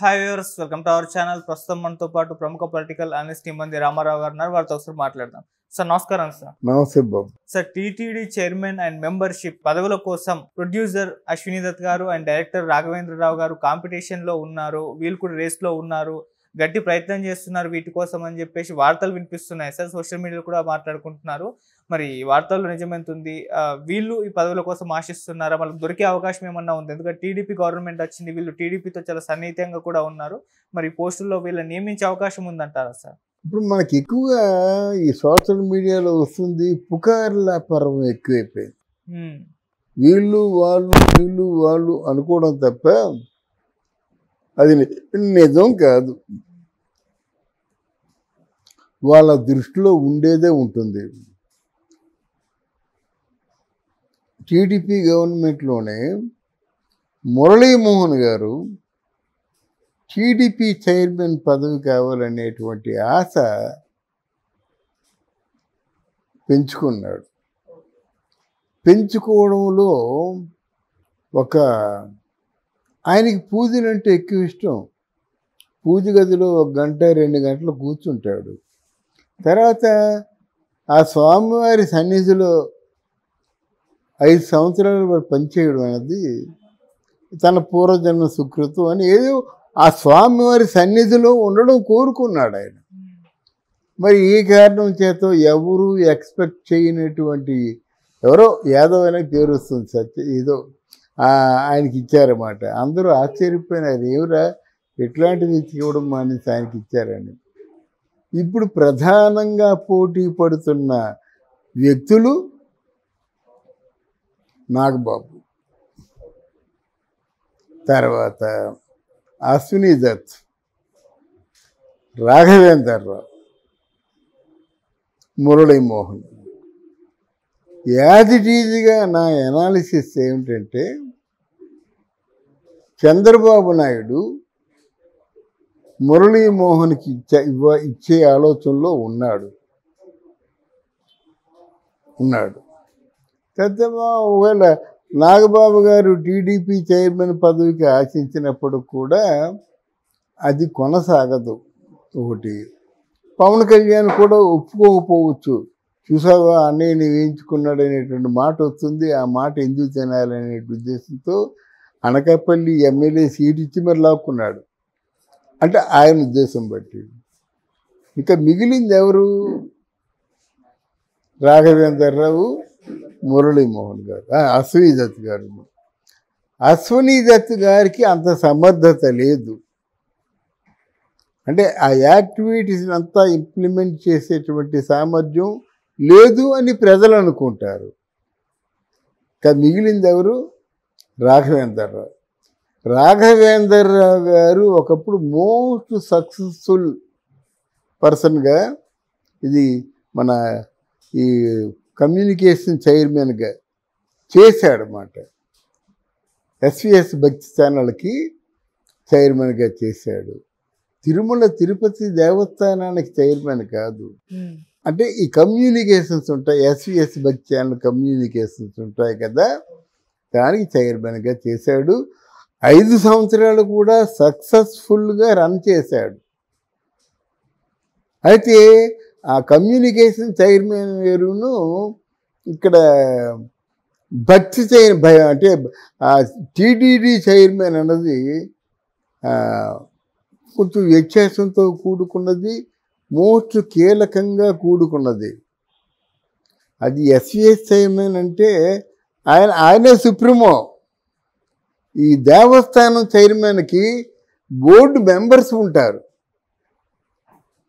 Hi viewers, welcome to our channel. ప్రస్తుతం మనతో పాటు ప్రముఖ పొలిటికల్ అనలిస్ట్ ఇమ్మంది రామారావు గారు ఉన్నారు. వారితో ఒకసారి మాట్లాడదాం. సార్ నమస్కారం. సార్ నమస్తే బాబు. Sir, TTD chairman and membership పదవుల కోసం ప్రొడ్యూసర్ అశ్విని దత్ గారు అండ్ డైరెక్టర్ రాఘవేంద్రరావు గారు కాంపిటీషన్ లో ఉన్నారు. వీళ్ళు కూడా రేస్ లో ఉన్నారు, గట్టి ప్రయత్నం చేస్తున్నారు వీటి కోసం అని చెప్పేసి వార్తలు వినిపిస్తున్నాయి సార్. సోషల్ మీడియాలో కూడా మాట్లాడుకుంటున్నారు. మరి ఈ వార్తల్లో నిజమెంతుంది? వీళ్ళు ఈ పదవుల కోసం ఆశిస్తున్నారా? వాళ్ళకి దొరికే అవకాశం ఏమన్నా ఉంది? ఎందుకంటే టీడీపీ గవర్నమెంట్ వచ్చింది, వీళ్ళు టీడీపీతో చాలా సన్నిహితంగా కూడా ఉన్నారు. మరి పోస్టుల్లో వీళ్ళని నియమించే అవకాశం ఉందంటారా సార్? ఇప్పుడు మనకి ఎక్కువగా ఈ సోషల్ మీడియాలో వస్తుంది పుకార్ల పర్వం ఎక్కువైపోయింది. వీళ్ళు వాళ్ళు అనుకోవడం తప్ప అది నిజం కాదు. వాళ్ళ దృష్టిలో ఉండేదే ఉంటుంది. టీడీపీ గవర్నమెంట్లోనే మురళీమోహన్ గారు టీడీపీ చైర్మన్ పదవి కావాలనేటువంటి ఆశ పెంచుకున్నాడు. పెంచుకోవడంలో ఆయనకి పూజలంటే ఎక్కువ ఇష్టం. పూజ గదిలో 1 గంట 2 గంటలు కూర్చుంటాడు. తర్వాత ఆ స్వామివారి సన్నిధిలో 5 సంవత్సరాలు పనిచేయడం అనేది తన పూర్వజన్మ సుకృతం అని ఏదో ఆ స్వామివారి సన్నిధిలో ఉండడం కోరుకున్నాడు ఆయన. మరి ఈ కారణం చేత ఎవరు ఎక్స్పెక్ట్ చేయనటువంటి ఎవరో యాదవ్ అనే పేరు వస్తుంది, సత్య ఏదో ఆయనకి ఇచ్చారన్నమాట. అందరూ ఆశ్చర్యపోయినారు, ఎవరా ఎట్లాంటి వ్యక్తి ఇవ్వడం మానేసి ఆయనకి ఇచ్చారని. ఇప్పుడు ప్రధానంగా పోటీ పడుతున్న వ్యక్తులు నాగబాబు, తర్వాత అశ్విని దత్, రాఘవేంద్రరావు, మురళీమోహన్. యాజ్ ఇట్ ఈజ్గా నా ఎనాలిసిస్ ఏమిటంటే చంద్రబాబు నాయుడు మురళీమోహన్కి ఇచ్చే ఆలోచనలో ఉన్నాడు. ఒకవేళ నాగబాబు గారు టీడీపీ చైర్మన్ పదవికి ఆశించినప్పుడు కూడా అది కొనసాగదు. ఒకటి, పవన్ కళ్యాణ్ కూడా ఒప్పుకోకపోవచ్చు. చూసావా అన్నయ్యని వేయించుకున్నాడు అనేటువంటి మాట వస్తుంది. ఆ మాట ఎందుకు తినాలనే ఉద్దేశంతో అనకాపల్లి ఎమ్మెల్యే సీట్ ఇచ్చి మరి లాక్కున్నాడు. అంటే ఆయన ఉద్దేశం బట్టి. ఇంకా మిగిలింది ఎవరు? రాఘవేంద్రరావు, మురళీమోహన్ గారు, అశ్విని దత్ గారు. అశ్విని దత్ గారికి అంత సమర్థత లేదు. అంటే ఆ యాక్టివిటీస్ అంతా ఇంప్లిమెంట్ చేసేటువంటి సామర్థ్యం లేదు అని ప్రజలు అనుకుంటారు. మిగిలింది ఎవరు? రాఘవేంద్రరావు. రాఘవేంద్రరావు గారు ఒకప్పుడు మోస్ట్ సక్సెస్ఫుల్ పర్సన్గా ఇది మన ఈ కమ్యూనికేషన్ చైర్మన్గా చేశాడన్నమాట. ఎస్విఎస్ భక్తి ఛానల్కి చైర్మన్గా చేశాడు. తిరుమల తిరుపతి దేవస్థానానికి చైర్మన్ కాదు. అంటే ఈ కమ్యూనికేషన్స్ ఉంటాయి, ఎస్విఎస్ భక్తి ఛానల్ కమ్యూనికేషన్స్ ఉంటాయి కదా, దానికి చైర్మన్గా చేశాడు. 5 సంవత్సరాలు కూడా సక్సెస్ఫుల్గా రన్ చేశాడు. అయితే ఆ కమ్యూనికేషన్ చైర్మన్ వేరును ఇక్కడ భక్తి అంటే టీటీడీ చైర్మన్ అన్నది కొంచెం వ్యత్యాసంతో కూడుకున్నది, మోస్ట్ కీలకంగా కూడుకున్నది. అది ఎస్విఎస్ చైర్మన్ అంటే ఆయనే సుప్రీమో. ఈ దేవస్థానం చైర్మన్కి బోర్డు మెంబర్స్ ఉంటారు.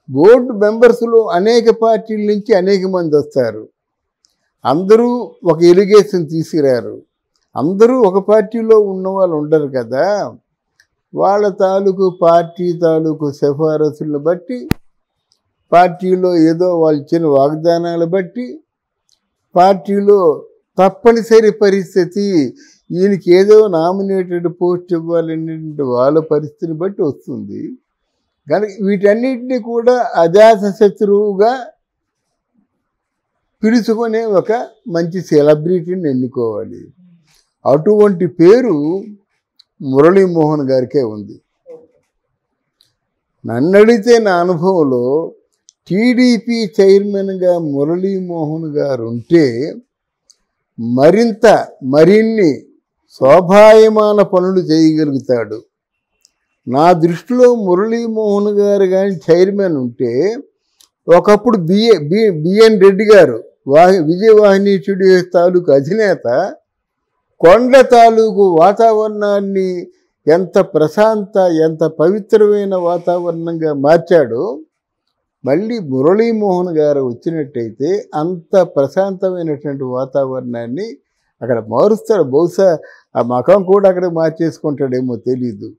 బోర్డు మెంబర్స్లో అనేక పార్టీల నుంచి అనేక మంది వస్తారు. అందరూ ఒక ఎలిగేషన్ తీసుకురారు. అందరూ ఒక పార్టీలో ఉన్న వాళ్ళు ఉండరు కదా. వాళ్ళ పార్టీ తాలూకు సిఫారసులను బట్టి, పార్టీలో ఏదో వాళ్ళు ఇచ్చిన వాగ్దానాలు బట్టి, పార్టీలో తప్పనిసరి పరిస్థితి ఈయనకి ఏదో నామినేటెడ్ పోస్ట్ ఇవ్వాలనేటువంటి వాళ్ళ పరిస్థితిని బట్టి వస్తుంది. కనుక వీటన్నిటిని కూడా అజాత శత్రువుగా పిలుచుకునే ఒక మంచి సెలబ్రిటీని ఎన్నుకోవాలి. అటువంటి పేరు మురళీమోహన్ గారికే ఉంది. నన్ను అడిగితే నా అనుభవంలో టీడీపీ చైర్మన్గా మురళీమోహన్ గారు ఉంటే మరిన్ని శోభాయమాన పనులు చేయగలుగుతాడు. నా దృష్టిలో మురళీమోహన్ గారు కానీ చైర్మన్ ఉంటే, ఒకప్పుడు బిఎన్ రెడ్డి గారు విజయవాహిని స్టూడియో తాలూకు అధినేత కొండ తాలూకు వాతావరణాన్ని ఎంత ఎంత పవిత్రమైన వాతావరణంగా మార్చాడో, మళ్ళీ మురళీమోహన్ గారు వచ్చినట్టయితే అంత ప్రశాంతమైనటువంటి వాతావరణాన్ని అక్కడ మారుస్తాడు. బహుశా ఆ మకం కూడా అక్కడ మార్చేసుకుంటాడేమో తెలీదు.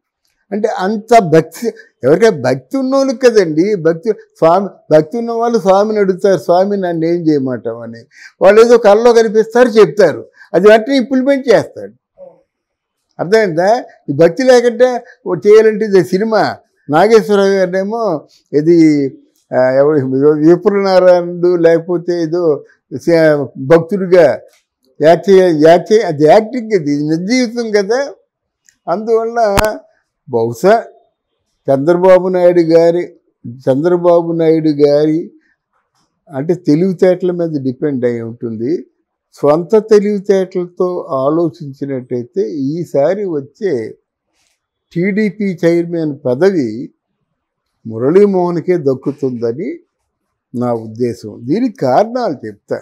అంటే అంత భక్తి, ఎవరికైనా భక్తి ఉన్నోళ్ళకి కదండి. భక్తి ఉన్న వాళ్ళు స్వామిని అడుగుతారు, స్వామి నన్ను ఏం చేయమంటామని. వాళ్ళు ఏదో కళ్ళలో కనిపిస్తారు, చెప్తారు, అది వెంటనే ఇంప్లిమెంట్ చేస్తాడు. అర్థమైందా? ఈ భక్తి లేకుంటే చేయాలంటే ఇది సినిమా. నాగేశ్వరరావు గారినేమో ఇది విప్రనారాయణుడు లేకపోతే ఏదో భక్తుడిగా యాక్ట్ అది యాక్టింగ్, అది నిజ జీవితం కదా. అందువల్ల బహుశా చంద్రబాబు నాయుడు గారి అంటే తెలివితేటల మీద డిపెండ్ అయి ఉంటుంది. స్వంత తెలివితేటలతో ఆలోచించినట్టయితే ఈసారి వచ్చే టీడీపీ చైర్మన్ పదవి మురళీమోహన్కే దక్కుతుందని నా ఉద్దేశం. దీనికి కారణాలు చెప్తా.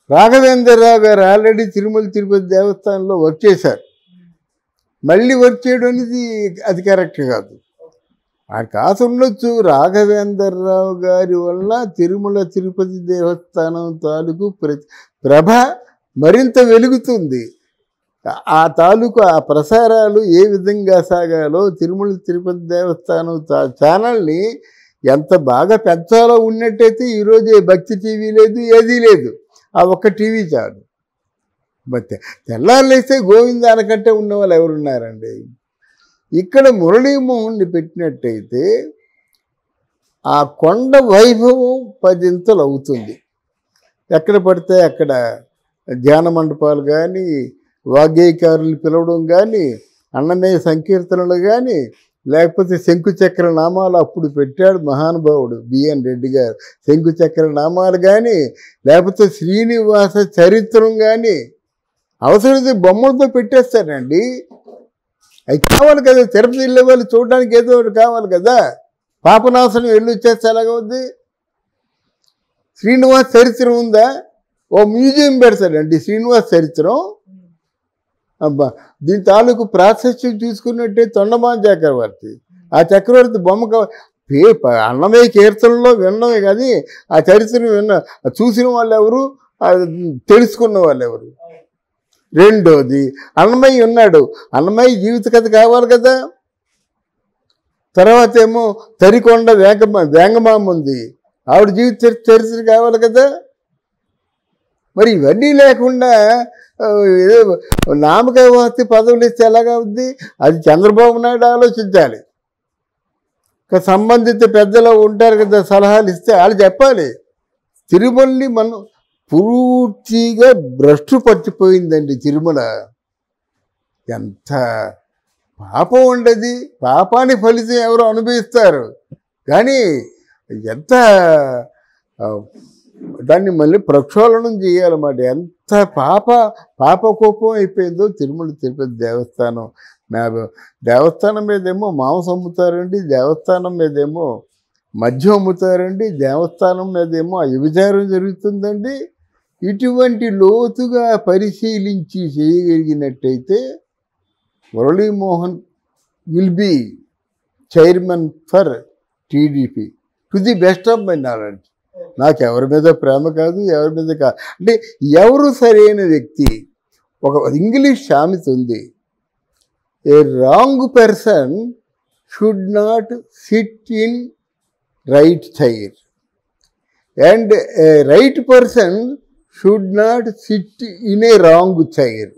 రాఘవేంద్రరావు గారు ఆల్రెడీ తిరుమల తిరుపతి దేవస్థానంలో వర్క్ చేశారు. మళ్ళీ వర్క్ చేయడం అనేది అది కరెక్ట్ కాదు. ఆ కాసు ఉండొచ్చు. రాఘవేంద్రరావు గారి వల్ల తిరుమల తిరుపతి దేవస్థానం తాలూకు ప్రభ మరింత వెలుగుతుంది. ఆ తాలూకు ఆ ప్రసారాలు ఏ విధంగా సాగాలో తిరుమల తిరుపతి దేవస్థానం ఛానల్ని ఎంత బాగా పెంచాలో ఉన్నట్టయితే ఈరోజు భక్తి టీవీ లేదు, ఏదీ లేదు. ఆ ఒక్క టీవీ చాలు. బట్ తెల్లారులేస్తే గోవింద అనకంటే ఉన్నవాళ్ళు ఎవరున్నారండి? ఇక్కడ మురళీమోహన్ని పెట్టినట్టయితే ఆ కొండ వైభవం 10 ఇంతలు అవుతుంది. ఎక్కడ పడితే అక్కడ ధ్యాన మండపాలు కానీ, వాగ్గేయకారులు పిలవడం కానీ, అన్నమయ్య సంకీర్తనలు కానీ, లేకపోతే శంకుచక్ర నామాలు అప్పుడు పెట్టాడు మహానుభావుడు బిఎన్ రెడ్డి గారు. శంకుచక్ర నామాలు కానీ, లేకపోతే శ్రీనివాస చరిత్రం కానీ, అవసరమైతే బొమ్మలతో పెట్టేస్తారండి. అవి కావాలి కదా, తిరుపతి వెళ్ళే వాళ్ళు చూడడానికి ఏదో ఒకటి కావాలి కదా. పాపనాశనం వెళ్ళి వచ్చేస్తే ఎలాగవుద్ది? శ్రీనివాస చరిత్రం ఉందా? ఓ మ్యూజియం పెడతాడండి శ్రీనివాస చరిత్రం. అబ్బా, దీని తాలూకు ప్రాశస్త్యం చూసుకున్నట్టే తొండమాన్ చక్రవర్తి. ఆ చక్రవర్తి బొమ్మ అన్నమయ్య కీర్తనలో విన్నమే కానీ ఆ చరిత్రను చూసిన వాళ్ళు ఎవరు, తెలుసుకున్న వాళ్ళు ఎవరు? రెండోది, అన్నమయ్య ఉన్నాడు, అన్నమయ్య జీవిత కథ కావాలి కదా. తర్వాత ఏమో తరికొండ వేంగమామ ఉంది, ఆవిడ జీవిత చరిత్ర కావాలి కదా. మరి ఇవన్నీ లేకుండా ఏదో నామకాయ వాస్తి పదవులు ఇస్తే ఎలాగా ఉంది? అది చంద్రబాబు నాయుడు ఆలోచించాలి. సంబంధిత పెద్దలు ఉంటారు కదా, సలహాలు ఇస్తే వాళ్ళు చెప్పాలి. తిరుమలని మనం పూర్తిగా భ్రష్టు పట్టిపోయిందండి తిరుమల. ఎంత పాపం ఉండదు, పాపాన్ని ఫలితం ఎవరు అనుభవిస్తారు. కానీ ఎంత దాన్ని మళ్ళీ ప్రక్షాళనం చేయాలన్నమాట. ఎంత పాపకోపం అయిపోయిందో తిరుమల తిరుపతి దేవస్థానం. దేవస్థానం మీదేమో మాంసం అమ్ముతారండి, దేవస్థానం మీదేమో మద్యం అమ్ముతారండి, దేవస్థానం మీదేమో వ్యభిచారం జరుగుతుందండి. ఇటువంటి లోతుగా పరిశీలించి చేయగలిగినట్టయితే Murali Mohan will be chairman for TDP to the best of my knowledge. నాకు ఎవరి మీద ప్రేమ కాదు, ఎవరి మీద కాదు, అంటే ఎవరు సరైన వ్యక్తి. ఒక ఇంగ్లీష్ సామెత ఉంది, a wrong person should not sit in right chair and a right person should not sit in a wrong chair.